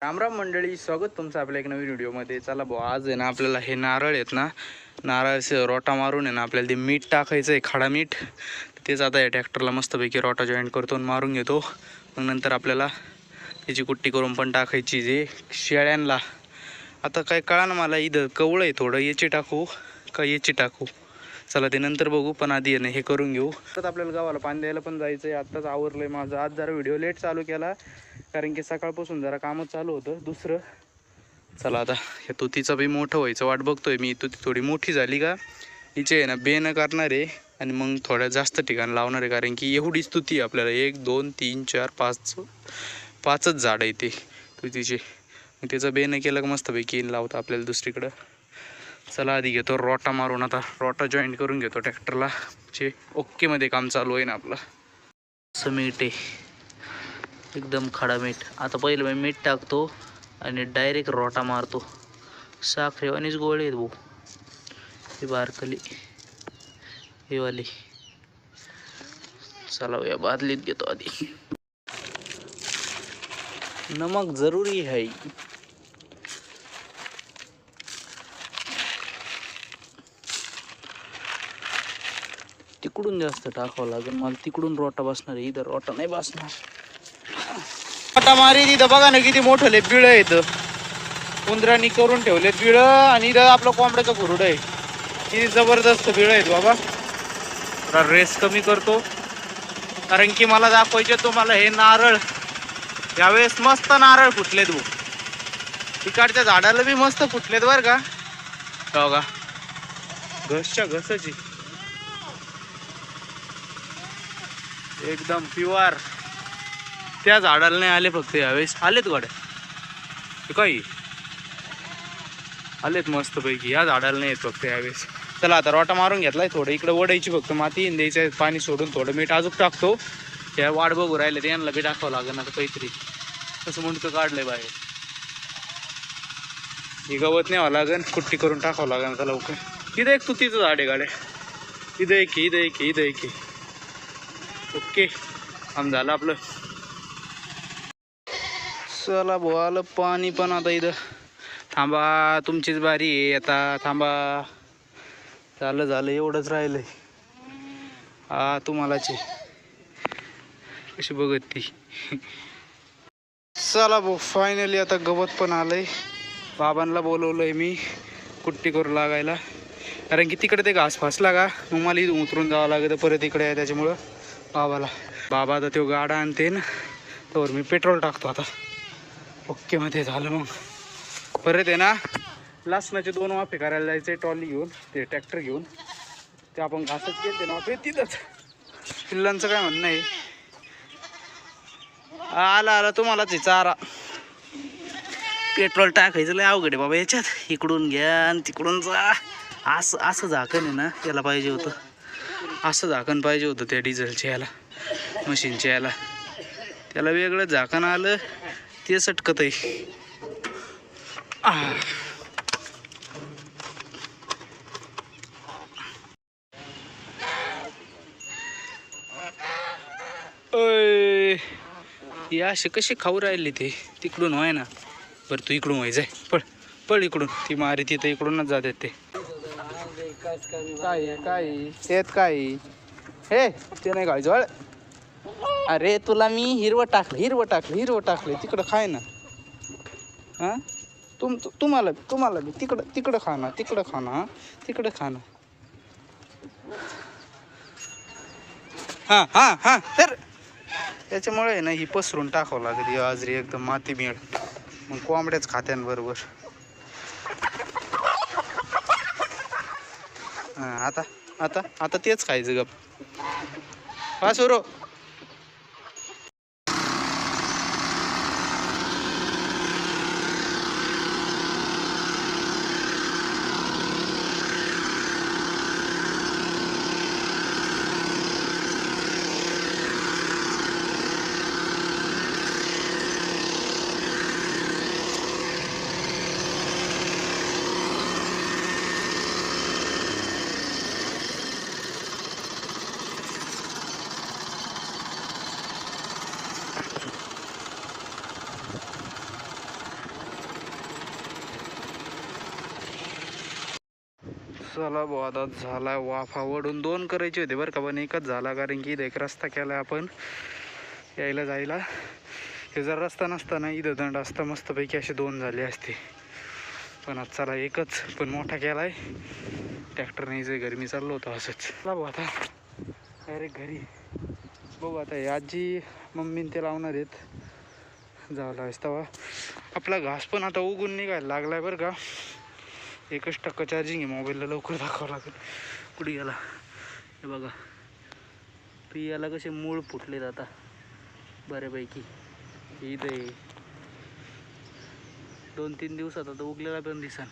रामराम मंडळी, स्वागत तुमचं आपल्या एक नवीन व्हिडिओमध्ये. चला भाऊ, आज आहे ना आपल्याला हे नारळ आहेत ना, नारळाचे रोटा मारून आहे ना आपल्याला ते मीठ टाकायचं आहे, खडा मीठ. तेच आता या ट्रॅक्टरला मस्तपैकी रोटा जॉईंट करतो आणि मारून घेतो. मग नंतर आपल्याला त्याची कुट्टी करून पण टाकायची जे शेळ्यांना. आता काय कळा ना मला, इथं कवळं आहे थोडं, याची टाकू का याची टाकू, चला ते नंतर बघू. पण आधी आहे ना हे करून घेऊ. तर आपल्याला गावाला पाणी द्यायला पण जायचं आहे. आत्ताच आवरलं आहे माझं. आज जरा व्हिडिओ लेट चालू केला कारण की सकाळपासून जरा कामच चालू होतं दुसरं. चला आता ह्या तुतीचं बी मोठं व्हायचं वाट बघतोय मी. तुती थोडी मोठी झाली का हिचे आहे ना बेनं करणार आहे आणि मग थोड्या जास्त ठिकाण लावणार आहे. कारण की एवढीच तुती आपल्याला 1 2 3 4 5 पाचच झाड आहे ते तुतीचे. मग त्याचं बेनं केलं का मस्तपैकी लावतं आपल्याला दुसरीकडं. चला आधी घेतो रोटा मारून. आता रोटा जॉईंट करून घेतो ट्रॅक्टरला. जे ओकेमध्ये काम चालू आहे ना आपलं. असं मीठ आहे, एकदम खडा मीठ. आता पहिलं मी मीठ टाकतो आणि डायरेक्ट रोटा मारतो. साखरेवानीच गोळे आहेत भाऊ. ही बारकली ही वाली. चला या बादलीत घेतो आधी. नमक जरूरी है. तिकडून जास्त टाकावं लागेल मला, तिकडून रोटा बसणार आहे, इथं रोटा नाही बसणार. रोटा मारी तिथं बघा ना किती मोठं ले बिळ येतं. उंदरांनी करून ठेवलेत बिळ आणि इथं आपलं कोंबड्याचं खुरड आहे. किती जबरदस्त बिळ आहेत बाबा. थोडा रेस कमी करतो कारण की मला दाखवायचे तुम्हाला हे नारळ. यावेळेस मस्त नारळ फुटलेत भाऊ. तिकडच्या झाडाला बी मस्त फुटलेत बरं का. बघा घसच्या घसाची एकदम प्युअर. त्या झाडाला नाही आले फक्त यावेळेस. आलेत गाड्या काही आलेत मस्त पैकी. या झाडाला नाही येत फक्त यावेळेस. चला आता रोटा मारून घेतलाय. थोडं इकडे ओढायची फक्त माती द्यायचं पाणी सोडून. थोडं मीठ अजून टाकतो. त्या वाट बघू राहिले ते यांना बी टाकावं लागेल आता काहीतरी. तसं म्हणतो काढलंय बाहेर. ही गवत न्यावं लागेल, कुट्टी करून टाकावं लागेल आता लवकर. इथं एक तुतीचं झाड आहे गाड्या. इथं एक इथं एक इथं एक. ओके काम झालं आपलं. चला भाऊ आलं पाणी पण आता इथं. थांबा तुमचीच बारी आहे आता. थांबा. झालं झालं एवढंच राहिलंय. हा तुम्हालाच आहे. कशी बघत ती. चला भाऊ फायनली आता गवत पण आलंय. बाबांना बोलवलंय मी कुट्टी करू लागायला. कारण की तिकडे ते घास फासला का मग मला इथून उतरून जावं लागतं परत इकडे आहे. त्याच्यामुळं बाबा आता तो गाडा आणते ना, तर मी पेट्रोल टाकतो आता. ओके मध्ये झालं. मग परत आहे ना लसणाचे 2 वाफे करायला जायचे ट्रॉली घेऊन, ते ट्रॅक्टर घेऊन. ते आपण घासच गेलते ना वाफे तिथंच. पिल्लांचं काय म्हणणं आहे. आला तुम्हालाच आहे चारा. पेट्रोल टाकायचं लय अवघड आहे बाबा याच्यात. इकडून घ्या आणि तिकडून जा. असं झाकण आहे ना त्याला पाहिजे होतं. असं झाकण पाहिजे होतं त्या डिझेलच्या याला, मशीनच्या याला. त्याला वेगळं झाकण आलं ते सटकत आहे. हे असे कसे खाऊ राहिले ते. तिकडून व्हाय ना. बरं तू इकडून व्हायचंय. पळ इकडून. ती मारी तिथं इकडूनच जातात ते. काय येत काय हे ते नाही खायचं. अरे तुला मी हिरवं टाकलं तिकडं खाय ना. हां तुम्हाला मी तिकडं खा ना. हां तर त्याच्यामुळे आहे ना ही पसरून टाकावं लागेल आजरी एकदम माती मिळ. मग कोंबड्याच खात्यांबरोबर. हां आता तेच खायचं गप. सुरू. चला भाऊ आता झाला वाफा वडून 2 करायचे होते बरं का, पण एकच झाला कारण की इथं एक रस्ता केला आपण यायला जायला. हे जर रस्ता नसता ना इथं दंड असता मस्तपैकी असे 2 झाले असते, पण आज चला एकच पण मोठा केलाय. ट्रॅक्टर नाही जे घरी मी चाललो होतो असंच. चला भाऊ आता डायरेक्ट घरी बघू. आता हे आजी मम्मीने ते लावणार आहेत जावं लागेल तेव्हा. आपला घास पण आता उगून निघायला लागलाय बरं का. 1% चार्जिंग आहे मोबाईलला, लवकर दाखवावं लागेल. कुठे गेला हे बघा. पियाला कसे मूळ फुटलेत आता बऱ्यापैकी. इथं 2-3 दिवसात आता उगलेला पण दिसन.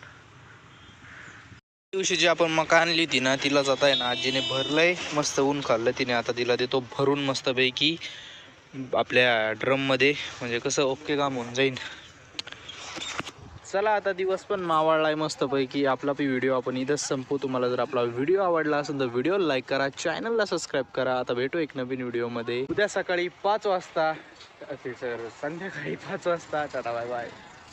दिवशी जी आपण मका आणली होती ना तिला जात आहे ना आजीने भरलंय, मस्त ऊन खाल्लं तिने. आता तिला देतो भरून मस्तपैकी आपल्या ड्रम मध्ये, म्हणजे कसं ओके काम होऊन जाईल. चला आता दिवस पण मावळलाय मस्तपैकी. आपला व्हिडिओ आपण इथंच संपू. तुम्हाला जर आपला व्हिडिओ आवडला असेल तर व्हिडिओ लाईक करा, चॅनलला सबस्क्राईब करा. आता भेटू एक नवीन व्हिडिओमध्ये उद्या सकाळी 5 वाजता, सर संध्याकाळी 5 वाजता. Tata bye bye.